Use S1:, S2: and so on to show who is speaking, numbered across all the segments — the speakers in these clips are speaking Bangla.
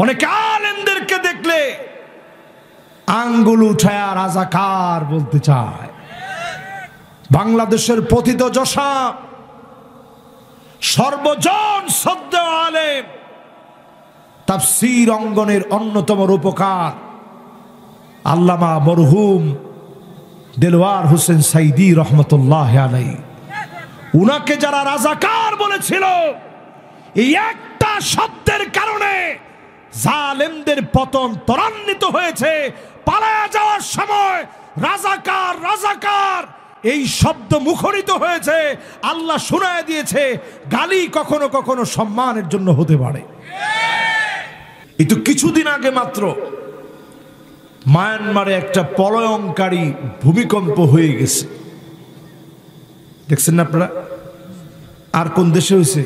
S1: অনেক আলেমদেরকে দেখলে আঙ্গুল উঠায় রাজাকার বলতে চায়। বাংলাদেশের পতিত যশা সর্বজন শ্রদ্ধেয় আলেম, তাফসীর অঙ্গনের অন্যতম রূপকার আল্লামা মরহুম দেলওয়ার হোসেন সাইদি রহমতুল্লাহ আলাইহি, উনাকে যারা রাজাকার বলেছিল, এই একটা শব্দের কারণে জালেমদের পতন ত্বরান্বিত হয়েছে। পালায়া যাওয়ার সময় রাজাকার রাজাকার এই শব্দ মুখরিত হয়েছে। আল্লাহ শোনায় দিয়েছে গালি কখনো কখনো সম্মানের জন্য হতে পারে। এই তো কিছুদিন আগে মাত্র মায়ানমারে একটা প্রলয়ঙ্কারী ভূমিকম্প হয়ে গেছে, দেখছেন না আপনারা? আর কোন দেশে হয়েছে?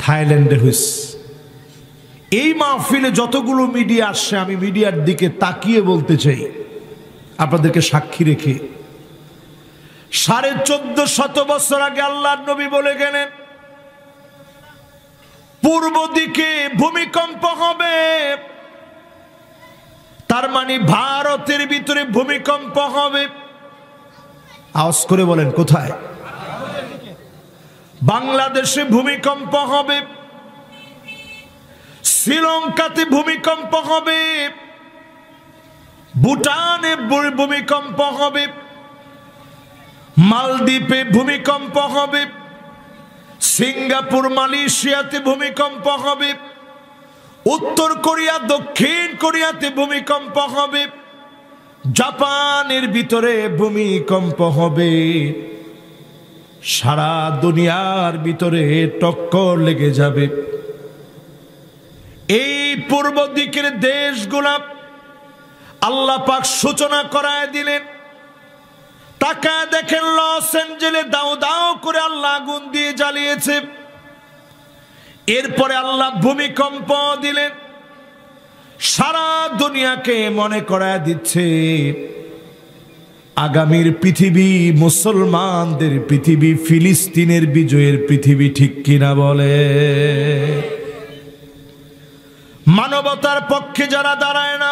S1: থাইল্যান্ডে হয়েছে। এই মাহফিলে যতগুলো মিডিয়া আসছে, আমি মিডিয়ার দিকে তাকিয়ে বলতে চাই আপনাদেরকে সাক্ষী রেখে, 1450 বছর আগে আল্লাহর নবী বলে গেলেন পূর্ব দিকে ভূমিকম্প হবে। তার মানে ভারতের ভিতরে ভূমিকম্প হবে। আওয়াজ করে বলেন কোথায়? বাংলাদেশে ভূমিকম্প হবে, শ্রীলঙ্কাতে ভূমিকম্প হবে, ভুটানে ভূমিকম্প হবে, মালদ্বীপে ভূমিকম্প হবে, সিঙ্গাপুর মালয়েশিয়াতে ভূমিকম্প হবে, উত্তর কোরিয়া দক্ষিণ কোরিয়াতে ভূমিকম্প হবে, জাপানের ভিতরে ভূমিকম্প হবে। সারা দুনিয়ার ভিতরে টক্কর লেগে যাবে। এই পূর্ব দিকের দেশগুলা আল্লাহ পাক সূচনা করায় দিলেন। তাকায় দেখেন লস অ্যাঞ্জেলে দাও দাও করে আল্লাহ আগুন দিয়ে জ্বালিয়েছে। এরপরে আল্লাহ ভূমিকম্প দিলেন। সারা দুনিয়াকে মনে করায় দিচ্ছে আগামীর পৃথিবী মুসলমানদের পৃথিবী, ফিলিস্তিনের বিজয়ের পৃথিবী, ঠিক কিনা বলে? মানবতার পক্ষে যারা দাঁড়ায় না,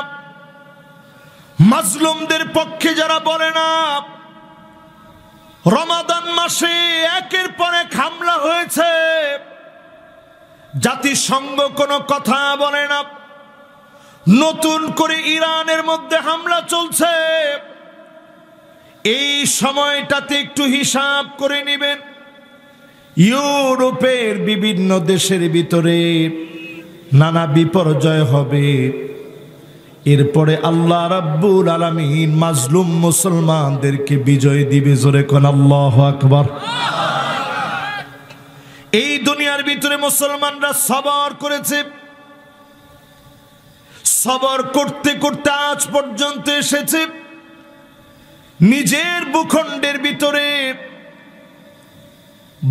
S1: মাজলুমদের পক্ষে যারা বলে না, রমাদান মাসে একের পর এক হামলা হয়েছে, জাতিসংঘ কোনো কথা বলে না। নতুন করে ইরানের মধ্যে হামলা চলছে। এই সময়টাতে একটু হিসাব করে নেবেন, ইউরোপের বিভিন্ন দেশের ভিতরে নানা বিপর্যয় হবে। এরপরে আল্লাহ রাব্বুল আলামিন মাজলুম মুসলমানদেরকে বিজয় দিবে। জোরে কোন আল্লাহু আকবার। এই দুনিয়ার ভিতরে মুসলমানরা সবর করেছে, সবর করতে করতে আজ পর্যন্ত এসেছে। নিজের ভূখণ্ডের ভিতরে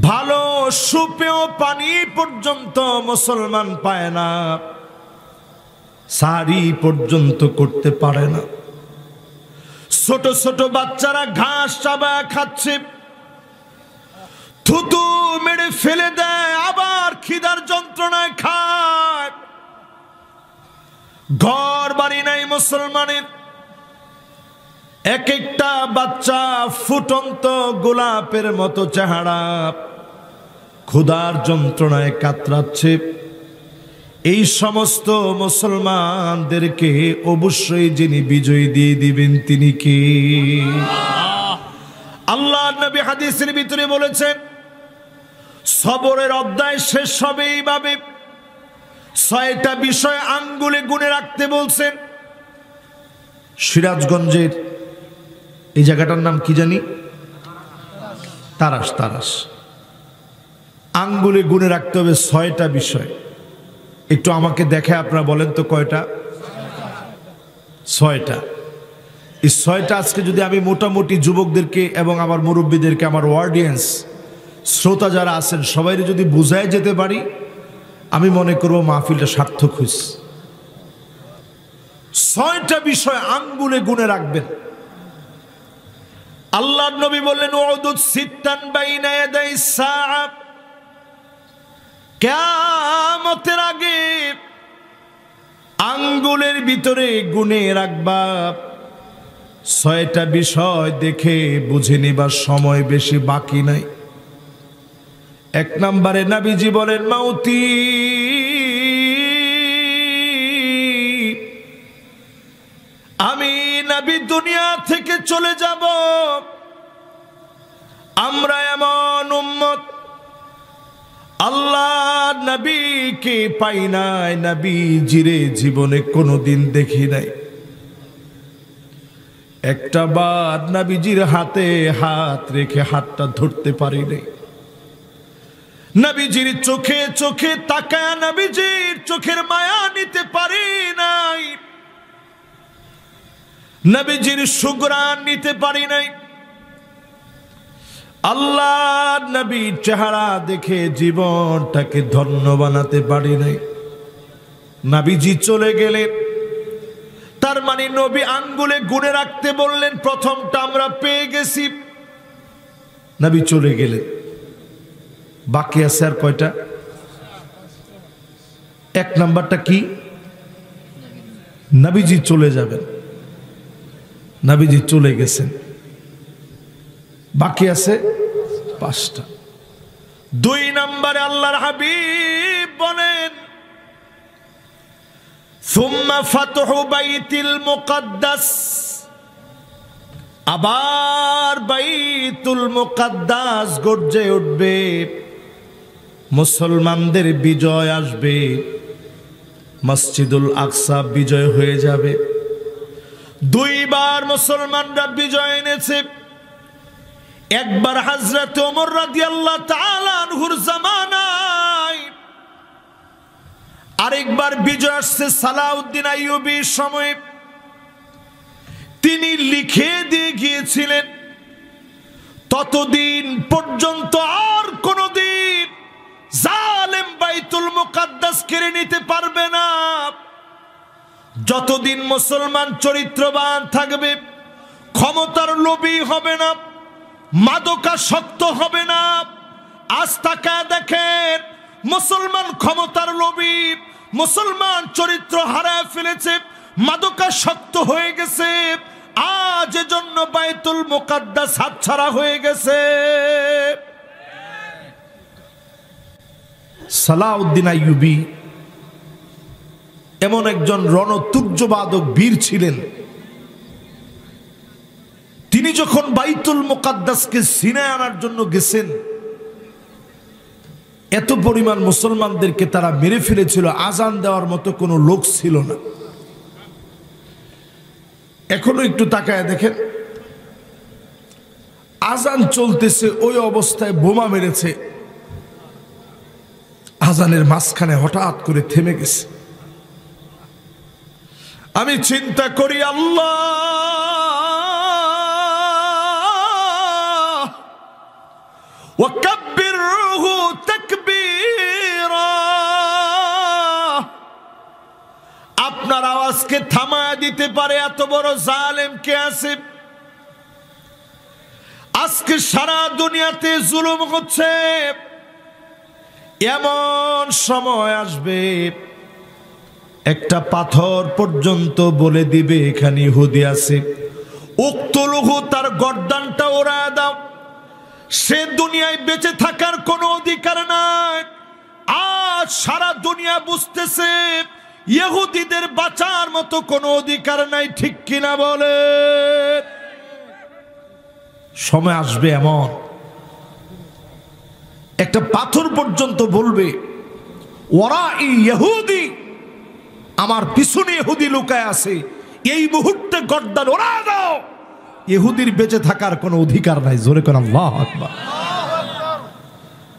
S1: ভালো সুপেয় পানি পর্যন্ত মুসলমান পায় না, সারি পর্যন্ত করতে পারে না। ছোট ছোট বাচ্চারা ঘাস চাবায় খাচ্ছে, থুতু মেরে ফেলে দেয়, আবার খিদার যন্ত্রণায় খায়। ঘর বাড়ি নাই মুসলমানের। এক একটা বাচ্চা ফুটন্ত গোলাপের মতো চেহারা, ক্ষুধার যন্ত্রণায় কাতরাচ্ছে। এই সমস্ত মুসলমানদেরকে অবশ্যই যিনি বিজয় দিয়ে দিবেন তিনি কে? আল্লাহর নবী হাদিসের ভিতরে বলেছেন সবরের অধ্যায় শেষ হবে এইভাবে। 6টা বিষয় আঙ্গুলে গুনে রাখতে বলছেন। সিরাজগঞ্জের এই জায়গাটার নাম কি জানি? তারাস। তারাস আঙ্গুলে গুনে রাখতে হবে 6টা বিষয়। একটু আমাকে দেখে আপনারা বলেন তো কয়টা? 6টা। এই 6টা আজকে যদি আমি মোটামুটি যুবকদেরকে এবং আমার মুরব্বীদেরকে, আমার অডিয়েন্স শ্রোতা যারা আছেন সবাইকে যদি বুঝায় যেতে পারি, আমি মনে করব মাহফিলটা সার্থক হয়েছে। 6টা বিষয় আঙ্গুলে গুনে রাখবেন। আল্লাহর নবী বললেন উদুদ সিত্তান বাইনা ইয়াদাই সাআ, কিয়ামতের আগে ভিতরে গুনে রাখবা, 6টা বিষয় দেখে বুঝে নিবার সময় বেশি বাকি নাই। 1 নম্বরে নবীজি বলেন মাউতি, আমি নবী দুনিয়া থেকে চলে যাব। আমরা এমন উম্মত আল্লাহ নবীকে পাই নাই, নবীজিরে জীবনে কোনোদিন দেখি নাই। একটা বার নবীজির হাতে হাত রেখে হাতটা ধরতে পারি নাই। নবীজির চোখে চোখে তাকায় নবীজির চোখের মায়া নিতে পারি নাই। নবীজির সুঘ্রাণ নিতে পারি নাই। আল্লাহ নবীর চেহারা দেখে জীবনটাকে ধন্য বানাতে পারি নাই। নবীজি চলে গেলেন, তার মানে নবী আঙ্গুলে গুনে রাখতে বললেন, প্রথমটা আমরা পেয়ে গেছি। নবী চলে গেলেন, বাকি আছে আর কয়টা? 1 নাম্বারটা কি? নবীজি চলে যাবেন, নবীজি চলে গেছেন, বাকি আছে 5টা। 2 নম্বরে আল্লাহর হাবিব বলেন সুম্মা ফাতহু বাইতুল মুকাদ্দাস, আবার বাইতুল মুকাদ্দাস গর্জে উঠবে, মুসলমানদের বিজয় আসবে, মসজিদুল আকসা বিজয় হয়ে যাবে। 2 বার মুসলমানরা বিজয় এনেছে। একবার হযরত ওমর রাদিয়াল্লাহু তাআলা আনহুর জামানায়, আরেকবার বিজয় আসছে সালাউদ্দিন আইয়ুবীর সময়ে। তিনি লিখে দিয়ে গিয়েছিলেন ততদিন পর্যন্ত আর কোনদিন জালেম বাইতুল মুকাদ্দাস কেড়ে নিতে পারবে না। যতদিন মুসলমান চরিত্রবান থাকবে, ক্ষমতার লোভী হবে না, মাদকাসক্ত হবে না। আজ তাকায় দেখেন, মুসলমান ক্ষমতার লোভী, মুসলমান চরিত্র হারায় ফেলেছে, মাদকাসক্ত হয়ে গেছে। আজ এজন্য বাইতুল মুকাদ্দাস হাতছাড়া হয়ে গেছে। সালাউদ্দিন আইয়ুবী এমন একজন রণতুর্যবাদক বীর ছিলেন। তিনি যখন বাইতুল মুকাদ্দাসকে সিনায় আনার জন্য গেছেন, এত পরিমাণ মুসলমানদেরকে তারা মেরে ফেলেছিল, আজান দেওয়ার মতো কোনো লোক ছিল না। এখনো একটু তাকায় দেখেন, আজান চলতেছে, ওই অবস্থায় বোমা মেরেছে, আজানের মাঝখানে হঠাৎ করে থেমে গেছে। আমি চিন্তা করি, আল্লাহ ওয়াকাব্বিরহু তাকবীরা, আপনার আওয়াজকে থামায় দিতে পারে এত বড় জালেম কে আছে? আজকে সারা দুনিয়াতে জুলুম হচ্ছে, এমন সময় আসবে একটা পাথর পর্যন্ত বলে দিবে এখানে ইহুদি আছে, উক্তুলহু, তার গর্দানটা ওড়ায় দাও। সে দুনিয়ায় বেঁচে থাকার কোনো অধিকার নাই। আজ সারা দুনিয়া বুঝতেছে ইহুদিদের বাঁচার মতো কোনো অধিকার নাই, ঠিক কিনা বলে? সময় আসবে এমন, একটা পাথর পর্যন্ত বলবে ওরা এই ইহুদি, আমার পিছনে ইহুদি লুকায় আছে, এই মুহূর্তে গর্দান ওরা দাও। ইহুদির বেঁচে থাকার কোনো অধিকার নাই। জোরে কোন আল্লাহু আকবার।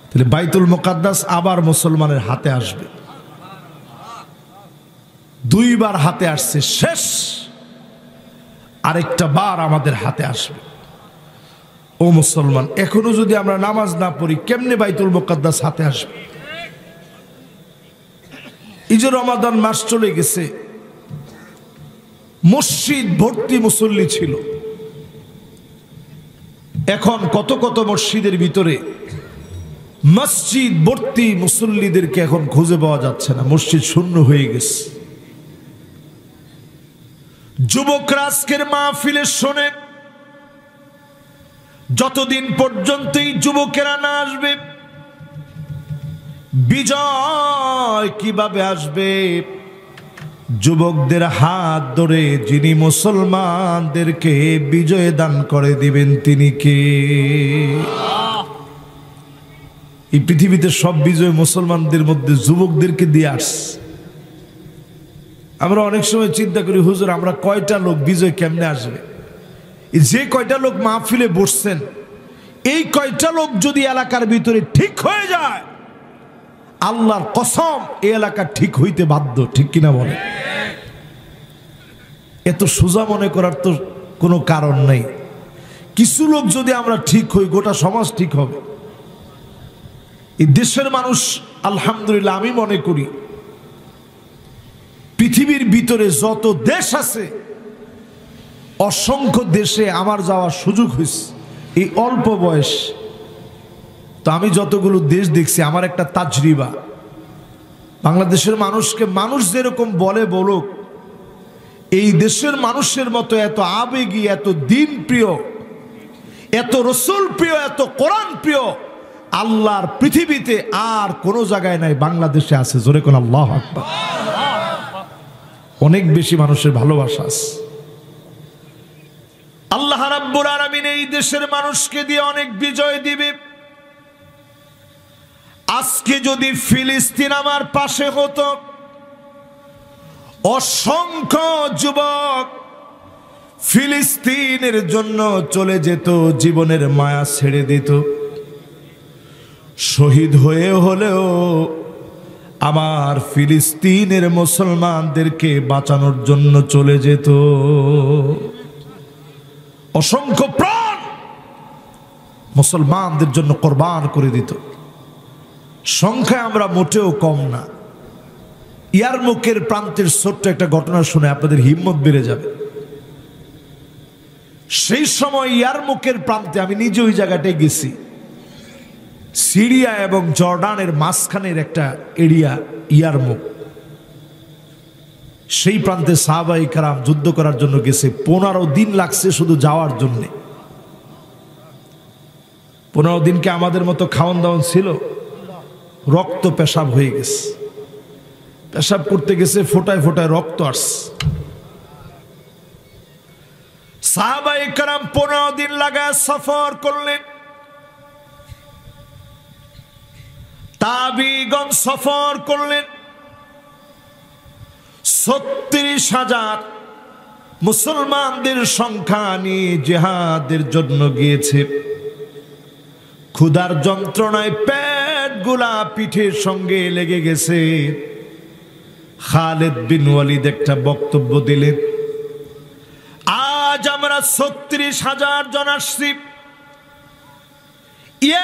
S1: তাহলে বাইতুল মুকাদ্দাস আবার মুসলমানের হাতে আসবে। 2 বার হাতে আসছে, শেষ আরেকটা বার আমাদের হাতে আসবে। ও মুসলমান, এখনো যদি আমরা নামাজ না পড়ি, কেমনে বাইতুল মুকাদ্দাস হাতে আসবে? এই যে রমাদান মাস চলে গেছে, মসজিদ ভর্তি মুসল্লি ছিল, এখন কত কত মসজিদের ভিতরে মসজিদ ভর্তি মুসল্লিদেরকে এখন খুঁজে পাওয়া যাচ্ছে না, মসজিদ শূন্য হয়ে গেছে। যুবকরা আজকের মাহফিলে শোনে, যতদিন পর্যন্ত এই যুবকেরা না আসবে, বিজয় কিভাবে আসবে? যুবকদের হাত ধরে যিনি মুসলমানদেরকে বিজয় দান করে দিবেন তিনি কে? এই পৃথিবীতে সব বিজয় মুসলমানদের মধ্যে যুবকদেরকে দিয়ে আসছে। আমরা অনেক সময় চিন্তা করি, হুজুর আমরা কয়টা লোক বিজয় কেমনে আসবে? যে কয়টা লোক মাহফিলে বসছেন, এই কয়টা লোক যদি এলাকার ভিতরে ঠিক হয়ে যায়, আল্লাহর কসম এই এলাকা ঠিক হইতে বাধ্য। ঠিক কিনা বলে? এত সোজা মনে করার তো কোনো কারণ নেই। কিছু লোক যদি আমরা ঠিক হই, গোটা সমাজ ঠিক হবে। এই দেশের মানুষ আলহামদুলিল্লাহ, আমি মনে করি পৃথিবীর ভিতরে যত দেশ আছে, অসংখ্য দেশে আমার যাওয়ার সুযোগ হয়েছে এই অল্প বয়স। তো আমি যতগুলো দেশ দেখছি, আমার একটা তাজরিবা, বাংলাদেশের মানুষকে মানুষ যেরকম বলে বলুক, এই দেশের মানুষের মতো এত আবেগী, এত দিন প্রিয়, এত রসুল প্রিয়, এত কোরআন প্রিয় আল্লাহর পৃথিবীতে আর কোনো জায়গায় নাই, বাংলাদেশে আছে। জোরে কোন আল্লাহু আকবার। অনেক বেশি মানুষের ভালোবাসা আছে। আল্লাহ রাব্বুল আলামিন এই দেশের মানুষকে দিয়ে অনেক বিজয় দিবে। আজকে যদি ফিলিস্তিন আমার পাশে হতো, অসংখ্য যুবক ফিলিস্তিনের জন্য চলে যেত, জীবনের মায়া ছেড়ে দিত, শহীদ হয়ে হলেও আমার ফিলিস্তিনের মুসলমানদেরকে বাঁচানোর জন্য চলে যেত। অসংখ্য প্রাণ মুসলমানদের জন্য কোরবান করে দিত। সংখ্যায় আমরা মোটেও কম না। ইয়ারমুকের প্রান্তের ছোট্ট একটা ঘটনা শুনে আপনাদের হিম্মত বেড়ে যাবে। সেই সময় ইয়ারমুকের প্রান্তে আমি নিজে ওই জায়গাটায় গেছি। সিরিয়া এবং জর্ডানের মাঝখানের একটা এরিয়া ইয়ারমুক। সেই প্রান্তে সাহাবায়ে কেরাম যুদ্ধ করার জন্য গেছে। 15 দিন লাগছে শুধু যাওয়ার জন্য। 15 দিন কি আমাদের মতো খাওয়ান দাওয়ান ছিল? রক্ত পেশাব হয়ে গেছে। পেশাব করতে গেছে, ফোটায় ফোটায় রক্ত আসছে। সাহাবায়ে কেরাম 15 দিন লাগায় সফর করলেন। তাবিগণ সফর করলেন। 36,000 মুসলমানদের সংখ্যা নিয়ে জিহাদের জন্য গিয়েছে। ক্ষুধার যন্ত্রণায় পেট গুলা পিঠের সঙ্গে লেগে গেছে। খালিদ বিন ওয়ালিদ একটা বক্তব্য দিলেন, আজ আমরা 36,000 জন আসছি,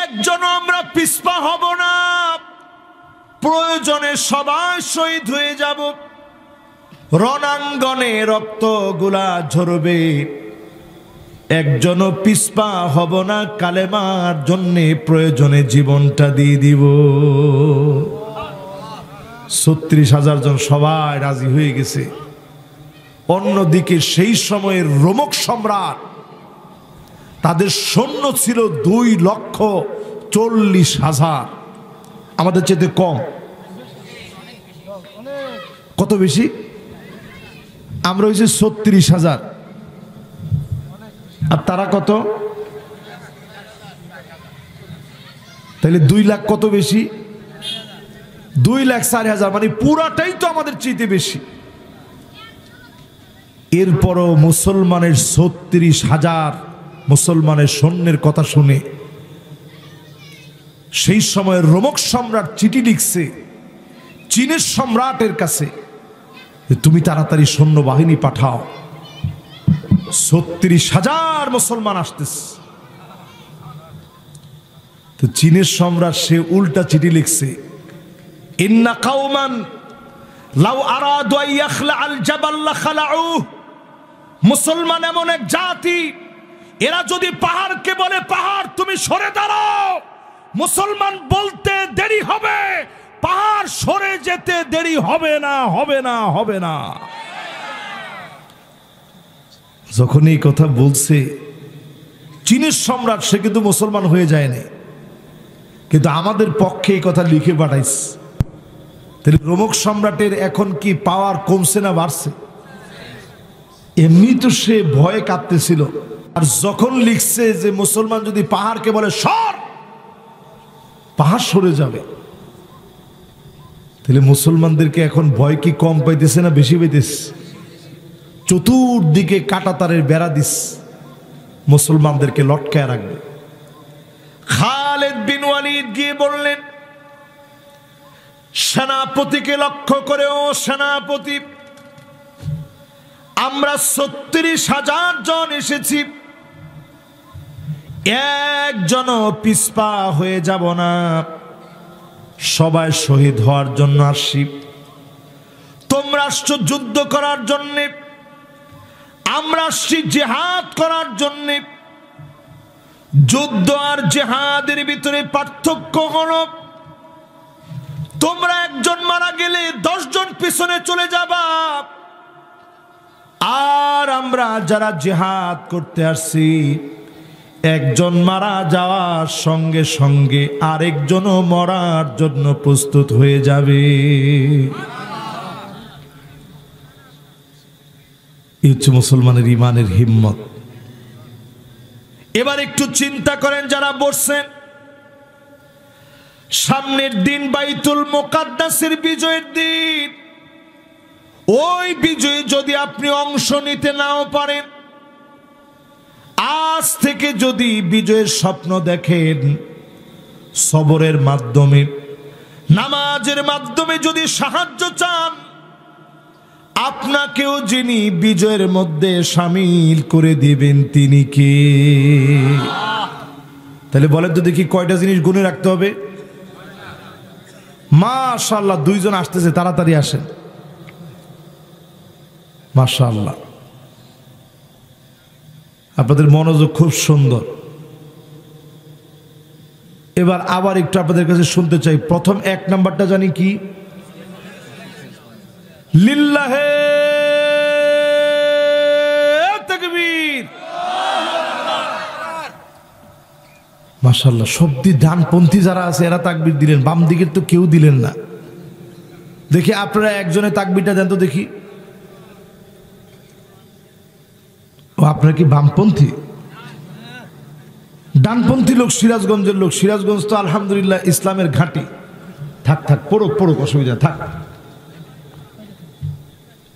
S1: একজন আমরা পিছপা হব না, প্রয়োজনে সবাই শহীদ হয়ে যাব। রণাঙ্গনে রক্ত গুলা ঝরবে, একজনও পিছপা হব না, কালেমার জন্য প্রয়োজনে জীবনটা দিয়ে দিব। 36,000 জন সবাই রাজি হয়ে গেছে। অন্যদিকে সেই সময়ের রোমক সম্রাট, তাদের সৈন্য ছিল 2,40,000। আমাদের চেয়ে কম। কত বেশি? আমরা হয়েছি 36,000, আর তারা কত? তাহলে 2 লাখ কত বেশি? 2,04,000, মানে পুরাটাই তো আমাদের চেয়ে বেশি। এরপরও মুসলমানের 36,000 মুসলমানের সৈন্যের কথা শুনে সেই সময়ের রোমক সম্রাট চিঠি লিখছে চীনের সম্রাটের কাছে, তুমি তাড়াতাড়ি সৈন্য বাহিনী পাঠাও, 36,000 মুসলমান আসতেছে। তো চীনের সম্রাট সে উল্টা চিঠি লিখছে, ইন্না কাওমান লাউ আরাদু আন ইয়াখলা'আল জাবাল লাখালা'উ। মুসলমান এমন এক জাতি, এরা যদি পাহাড়কে বলে পাহাড় তুমি সরে দাঁড়াও, মুসলমান বলতে দেরি হবে, পাহাড় সরে যেতে দেরি হবে না, হবে না, হবে না। যখন এই কথা বলছে, চীনের সম্রাট সে কিন্তু মুসলমান হয়ে যায় না, কিন্তু আমাদের পক্ষে এই কথা লিখে পাঠাইছে। তাহলে রোমক সম্রাটের এখন কি পাওয়ার কমছে না বাড়ছে? এমনি তো সে ভয়ে কাঁপতেছিল, আর যখন লিখছে যে মুসলমান যদি পাহাড়কে বলে সর, পাহাড় সরে যাবে, তাহলে মুসলমানদেরকে এখন ভয় কি কম পাইতেছে না বেশি পাইতেছে? চতুর্দিকে কাঁটাতারের বেড়া দিস, মুসলমানদেরকে লটকায় রাখবে। খালিদ বিন ওয়ালিদ গিয়ে বললেন সেনাপতিকে লক্ষ্য করে, ও সেনাপতি, আমরা ৩৬,০০০ জন এসেছি, একজনও পিছপা হয়ে যাব না, সবাই শহীদ হওয়ার জন্য আসছি। তোমরা আসছো যুদ্ধ করার জন্য, আমরা আসছি জিহাদ করার জন্য। যুদ্ধ আর জিহাদের ভিতরে পার্থক্য হলো, তোমরা একজন মারা গেলে ১০ জন পিছনে চলে যাবা, আর আমরা যারা জিহাদ করতে আসছি, একজন মারা যাওয়ার সঙ্গে সঙ্গে আরেকজনও মরার জন্য প্রস্তুত হয়ে যাবে। এই হচ্ছে মুসলমানের ইমানের হিম্মত। এবার একটু চিন্তা করেন, যারা বসছেন, সামনের দিন বাইতুল মুকাদ্দাসের বিজয়ের দিন। ওই বিজয়ে যদি আপনি অংশ নিতে নাও পারেন, আজ থেকে যদি বিজয়ের স্বপ্ন দেখেন, সবরের মাধ্যমে, নামাজের মাধ্যমে যদি সাহায্য চান, আপনাকেও যিনি বিজয়ের মধ্যে শামিল করে দিবেন তিনি কে? তাহলে বলেন তো দেখি, কয়টা জিনিস গুনে রাখতে হবে? মাশাআল্লাহ, 2 জন আসতেছে, তাড়াতাড়ি আসেন। মাশাআল্লাহ, আপনাদের মনোযোগ খুব সুন্দর। এবার আবার একটু আপনাদের কাছে শুনতে চাই, প্রথম 1 নাম্বারটা জানি কি? লিল্লাহে তাকবীর। মাশাআল্লাহ, সবদি ডানপন্থী যারা আছে এরা তাকবীর দিলেন, বাম দিকের তো কেউ দিলেন না। দেখি আপনারা একজনে তাকবীরটা দেন তো দেখি। ও, আপনারা কি বামপন্থী? ডানপন্থী লোক সিরাজগঞ্জের লোক। সিরাজগঞ্জ তো আলহামদুলিল্লাহ ইসলামের ঘাঁটি। থাক থাক, পড়ুক পড়ুক, অসুবিধা থাক।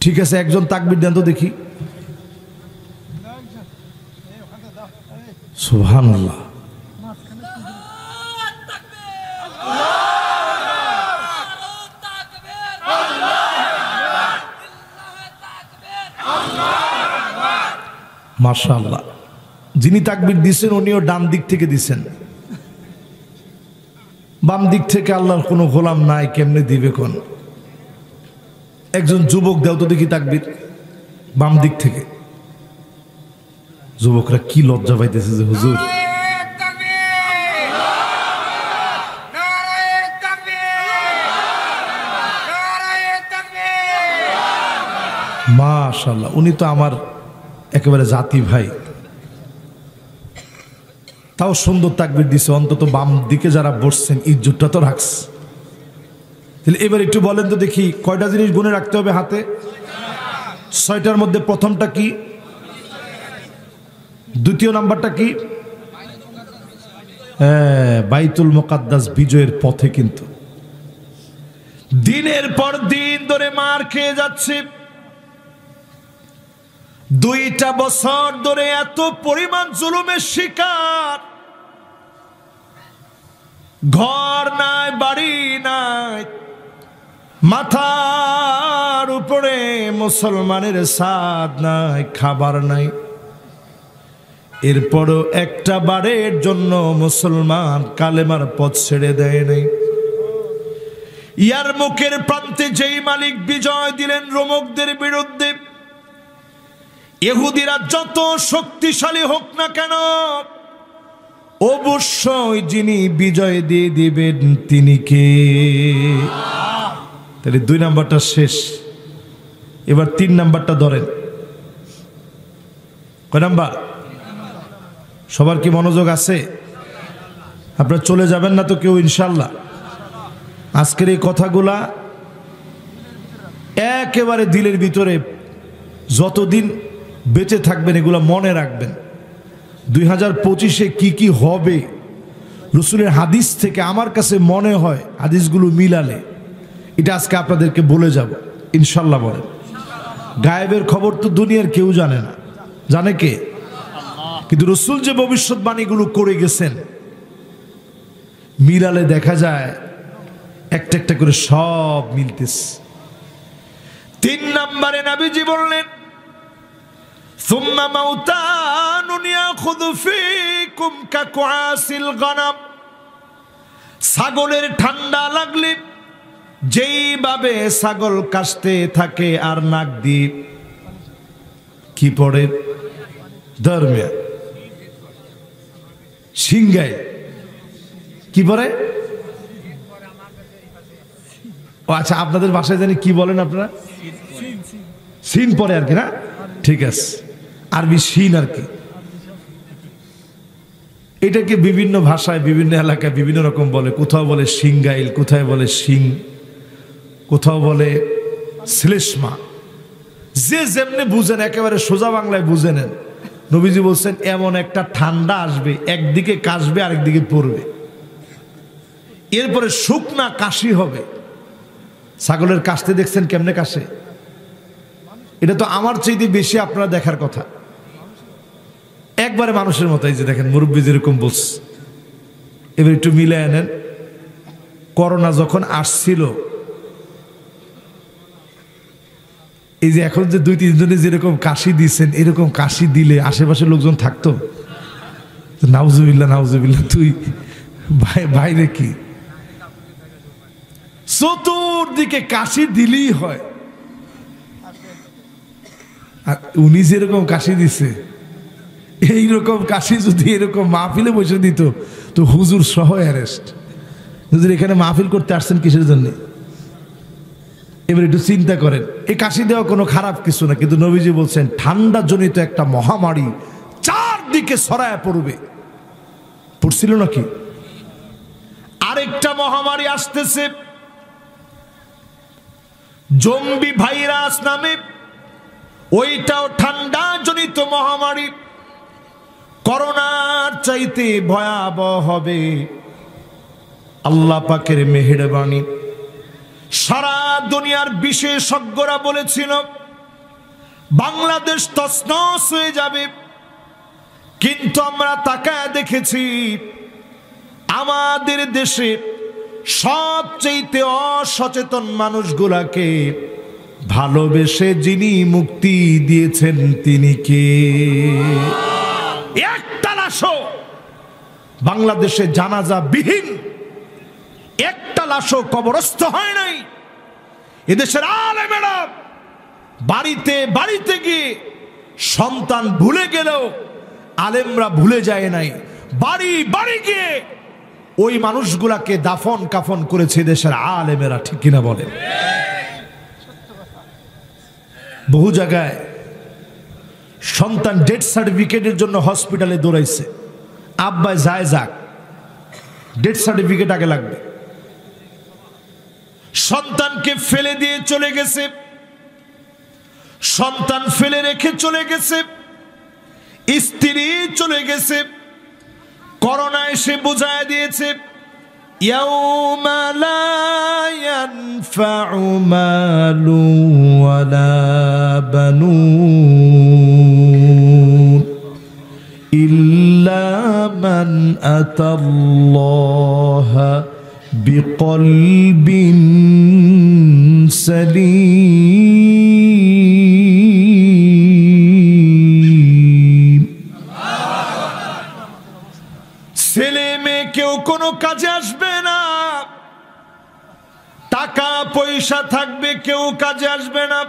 S1: ঠিক আছে, একজন তাকবীর দেন তো দেখি। সুবহানাল্লাহ। মাশাআল্লাহ, যিনি তাকবীর দিচ্ছেন উনিও ডান দিক থেকে দিচ্ছেন। বাম দিক থেকে আল্লাহর কোনো গোলাম নাই, কেমনে দিবে কোন? একজন যুবক দাও তো দেখি তাকবীর, বাম দিক থেকে। যুবকরা কি লজ্জা পাইতেছে যে হুজুর। মাশাআল্লাহ, উনি তো আমার একেবারে জাতি ভাই, তাও সুন্দর তাকবীর দিছে। অন্তত বাম দিকে যারা বসছেন ইজ্জতটা তো রাখছে। তাহলে এবার একটু বলেন তো দেখি, কয়টা জিনিস গুনে রাখতে হবে হাতে? 6টার মধ্যে প্রথমটা কি? দ্বিতীয় নাম্বারটা কি? বাইতুল মুকাদ্দাস বিজয়ের পথে কিন্তু দিনের পর দিন ধরে মার খেয়ে যাচ্ছে। 2টা বছর ধরে এত পরিমাণ জুলুমের শিকার, ঘর নাই, বাড়ি নাই, মাথার উপরে মুসলমানের ছাদ নাই, খাবার নাই। এরপরও একটা বারের জন্য মুসলমান কালেমার পথ ছেড়ে দেয় নাই। ইয়ার মুখের প্রান্তে যেই মালিক বিজয় দিলেন রোমকদের বিরুদ্ধে, ইহুদিরা যত শক্তিশালী হোক না কেন, অবশ্যই যিনি বিজয় দিয়ে দিবেন তিনি কে? তাহলে 2 নাম্বারটা শেষ। এবার 3 নাম্বারটা ধরেন। কয় নাম্বার? সবার কি মনোযোগ আছে? আপনারা চলে যাবেন না তো কেউ ইনশাল্লাহ? আজকের এই কথাগুলা একেবারে দিলের ভিতরে যতদিন বেঁচে থাকবেন এগুলা মনে রাখবেন। 2025-এ কি কি হবে রসুলের হাদিস থেকে আমার কাছে মনে হয় হাদিসগুলো মিলালে এটা আজকে আপনাদেরকে বলে যাব ইনশাল্লাহ। বলেন, গায়েবের খবর তো দুনিয়ার কেউ জানে না, জানে কে? কিন্তু রসুল যে ভবিষ্যৎবাণীগুলো করে গেছেন মিলালে দেখা যায় একটা একটা করে সব মিলতেছে। 3 নম্বরে নবীজি বললেন, সুম্মা মাউতানুন ইয়াখুযু ফীকুম কাকুআসিল গানাম। ছাগলের ঠান্ডা লাগলে যেইভাবে ছাগল কাশতে থাকে আর নাক দিয়ে কি পড়ে ধর্মিয়া সিংগায় কি পড়ে? ও আচ্ছা, আপনাদের ভাষায় জানি কি বলেন আপনারা? সিন পড়ে আর কি, না? ঠিক আছে, আরবি সিন আর কি। এটাকে বিভিন্ন ভাষায় বিভিন্ন এলাকায় বিভিন্ন রকম বলে। কোথাও বলে সিংগাইল, কোথাও বলে সিং, কোথাও বলে শ্লেষ্মা। যে যেমনি বুঝেন একেবারে সোজা বাংলায় বুঝে নেন। নবীজি বলছেন এমন একটা ঠান্ডা আসবে, একদিকে কাশবে আরেকদিকে পড়বে, এরপরে শুকনা কাশি হবে। ছাগলের কাশতে দেখছেন কেমনে কাশে? এটা তো আমার চাইতে বেশি আপনারা দেখার কথা। একবারে মানুষের মতো। এই যে দেখেন মুরব্বী যেরকম বলছে, এবার একটু মিলে আনেন। করোনা যখন আসছিল, এই যে এখন যে 2-3 জনে যেরকম কাশি দিচ্ছেন, এরকম কাশি দিলে আশেপাশের লোকজন থাকতো? নাউজুবিল্লাহ নাউজুবিল্লাহ, তুই বাইরে কি? চতুর্দিকে কাশি দিলেই হয়। আর উনি যেরকম কাশি দিছে, এইরকম কাশি যদি এরকম মাহফিলে বসে দিত তো হুজুর সহ অ্যারেস্ট। হুজুর এখানে মাহফিল করতে আসছেন কিসের জন্য? এবার একটু চিন্তা করেন। এই কাশি দেওয়া কোনো খারাপ কিছু না, কিন্তু নবীজি বলছেন ঠান্ডা জনিত একটা মহামারী চারদিকে ছড়ায় পড়বে। পড়ছিল নাকি? আরেকটা মহামারী আসতেছে, জম্বি ভাইরাস নামে। ওইটাও ঠান্ডা জনিত মহামারী, করোনার চাইতে ভয়াবহ হবে। আল্লাহ পাকের মেহেরবানি, সারা দুনিয়ার বিশেষজ্ঞরা বলেছিল বাংলাদেশ তছনছ হয়ে যাবে, কিন্তু আমরা তাকায় দেখেছি আমাদের দেশে সবচেয়ে অসচেতন মানুষগুলাকে ভালোবেসে যিনি মুক্তি দিয়েছেন তিনি কে? একটা লাশও বাংলাদেশে জানাজা বিহীন, একটা লাশও কবরস্থ হয় নাই। এদেশের আলেমেরা বাড়িতে বাড়িতে গিয়ে সন্তান ভুলে গেলেও আলেমরা ভুলে যায় নাই। বাড়ি বাড়ি গিয়ে ওই মানুষগুলাকে দাফন কাফন করেছে দেশের আলেমেরা, ঠিক কিনা বলেন? বহু জায়গায় সন্তান ডেথ সার্টিফিকেটের জন্য হসপিটালে দৌড়াইছে। আব্বাই যায় যাক, ডেথ সার্টিফিকেট আগে লাগবে। সন্তানকে ফেলে দিয়ে চলে গেছে, সন্তান ফেলে রেখে চলে গেছে, স্ত্রী চলে গেছে। করোনা এসে বুঝায় দিয়েছে ইয়াউমা লা ইয়ানফাউ মালু ওয়ালা বানুন ইল্লা মান আতাল্লাহা বিকলবিন সালিম। ছেলে মেয়ে কেউ কোনো কাজে আসবে না, টাকা পয়সা থাকবে কেউ কাজে আসবে না।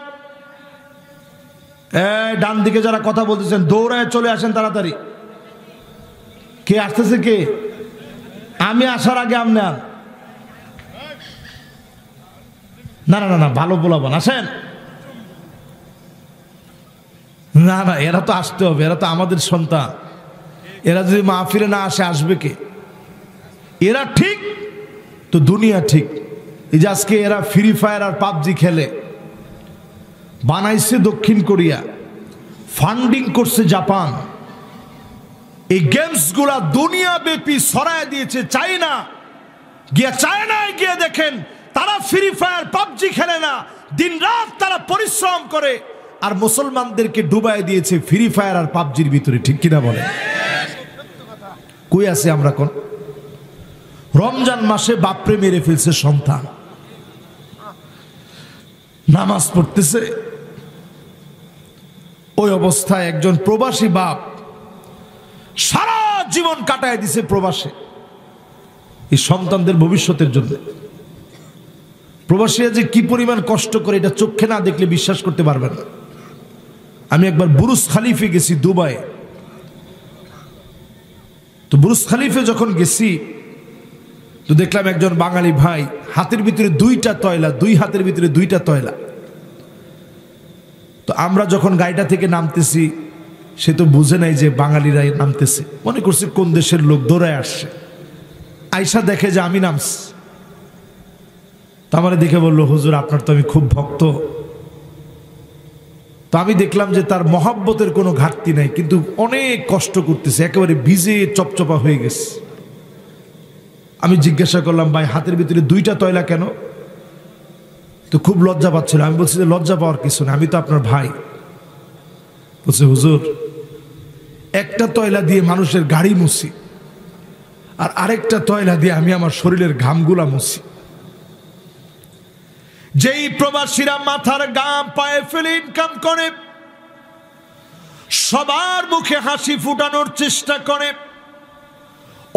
S1: ডান দিকে যারা কথা বলতেছেন দৌড়ায় চলে আসেন তাড়াতাড়ি। কে আসতেছে? কে? আমি আসার আগে আপনি না না না না, ভালো বলাবেন, আসেন। না না, এরা তো আসতে হবে, এরা তো আমাদের সন্তান। এরা যদি মাহফিলে না আসে, আসবে কে? এরা ঠিক তো দুনিয়া ঠিক। এই যে আজকে এরা ফ্রি ফায়ার আর পাবজি খেলে, বানাইছে দক্ষিণ কোরিয়া, ফান্ডিং করছে জাপান, এই গেমস গুলা দুনিয়া ব্যাপী ছড়ায় দিয়েছে চায়না। চায়নায় গিয়ে দেখেন, তারা ফ্রি ফায়ার পাবজি খেলে না, দিন রাত তারা পরিশ্রম করে, আর মুসলমানদেরকে ডুবাই দিয়েছে ফ্রি ফায়ার আর পাবজির ভিতরে। ঠিক কিনা বলে? কই আছে আমরা? কোন রমজান মাসে বাপরে মেরে ফেলছে সন্তান, নামাজ পড়তেছে, ওই অবস্থায় একজন প্রবাসী বাপ সারা জীবন কাটায় দিছে প্রবাসে এই সন্তানদের ভবিষ্যতের জন্য। প্রবাসীরা যে কি পরিমাণ কষ্ট করে, এটা চোখে না দেখলে বিশ্বাস করতে পারবেন না। আমি একবার বুরুজ খালিফে গেছি দুবাই। তো বুরুজ খালিফে যখন গেছি, তো দেখলাম একজন বাঙালি ভাই হাতের ভিতরে দুইটা তয়লা, দুই হাতের ভিতরে দুইটা তয়লা। তো আমরা যখন গাড়িটা থেকে নামতেছি, সে তো বুঝে নাই যে বাঙালিরাই নামতেছে, মনে করছে কোন দেশের লোক দৌড়ায় আসছে। আয়সা দেখে যে আমি নামছি, তো আমার দেখে বললো, হুজুর আপনার তো আমি খুব ভক্ত। তো আমি দেখলাম যে তার মহব্বতের কোনো ঘাটতি নাই, কিন্তু অনেক কষ্ট করতেছে, একেবারে ভিজে চপচপা হয়ে গেছে। আমি জিজ্ঞাসা করলাম, ভাই হাতের ভিতরে দুইটা তয়লা কেন? তো খুব লজ্জা পাচ্ছিল। আমি বলছি যে লজ্জা পাওয়ার কিছু না, আমি তো আপনার ভাই। বলছে, হুজুর একটা তয়লা দিয়ে মানুষের গাড়ি মুছি, আর আরেকটা তয়লা দিয়ে আমি আমার শরীরের ঘামগুলা মুছি। যেই প্রবাসীরা মাথার গাম পায়ে ফেলে ইনকাম করে, সবার মুখে হাসি ফুটানোর চেষ্টা করে,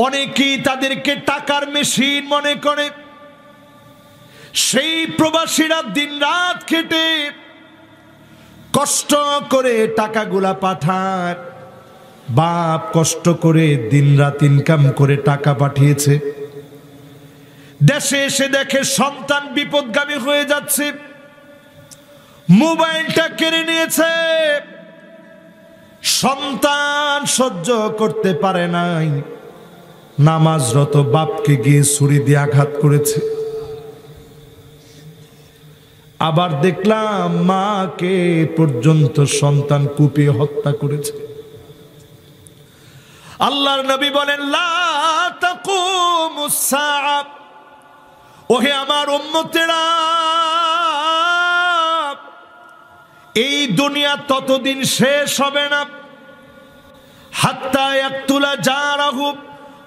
S1: অনেকেই তাদেরকে টাকার মেশিন মনে করে, সেই প্রবাসীরা দিনরাত খেটে কষ্ট করে টাকাগুলা পাঠায়। বাপ কষ্ট করে দিনরাত ইনকাম করে টাকা পাঠিয়েছে, দেশে এসে দেখে সন্তান বিপদগামী হয়ে যাচ্ছে, মোবাইলটা কেড়ে নিয়েছে। সন্তান সহ্য করতে পারে নাই, নামাজরত বাপকে গিয়ে ছুরি দিয়ে আঘাত করেছে। আবার দেখলাম মাকে পর্যন্ত সন্তান কুপিয়ে হত্যা করেছে। আল্লাহর নবী বলেন, লা তাকুমুস সাআ, ওহে আমার উম্মতেরা, এই দুনিয়া ততদিন শেষ হবে না, হাত্তা ইয়াকতুলা জারাহু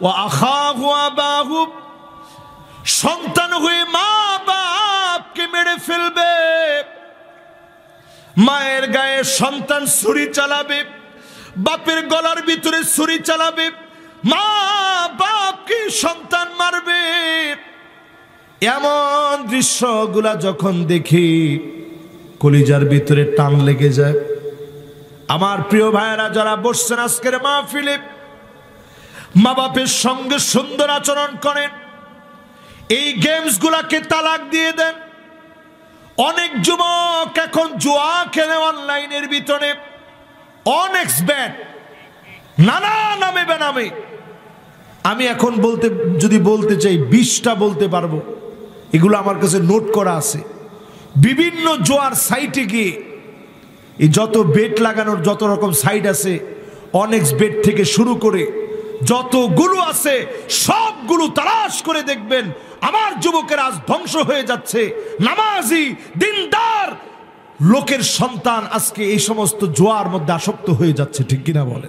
S1: ওয়া আখাহু আবাহু, সন্তান হয়ে মা বাপকে মেরে ফেলবে, মায়ের গায়ে সন্তান ছুরি চালাবে, বাপের গলার ভিতরে ছুরি চালাবে, মা বাপকে সন্তান মারবে। এমন দৃশ্যগুলা যখন দেখি কলিজার ভিতরে টান লেগে যায়। আমার প্রিয় ভাইয়েরা যারা বসছেন আজকের মাহফিলে, মা বাপের সঙ্গে সুন্দর আচরণ করেন, এই গেমস গুলাকে তালাক দিয়ে দেন। অনেক যুবক এখন জুয়া খেলে অনলাইনের ভিতরে, অনেক ব্যাট, নানা নামে বেনামে। আমি এখন যদি বলতে চাই 20টা বলতে পারবো, এগুলো আমার কাছে নোট করা আছে। বিভিন্ন জোয়ার সাইটে গিয়ে এই যত বেট লাগানোর যত রকম সাইট আছে, অনেক বেট থেকে শুরু করে যতগুলো আছে সবগুলো তালাশ করে দেখবেন আমার যুবকের আজ ধ্বংস হয়ে যাচ্ছে। নামাজি দিনদার লোকের সন্তান আজকে এই সমস্ত জোয়ার মধ্যে আসক্ত হয়ে যাচ্ছে। ঠিক কিনা বলে?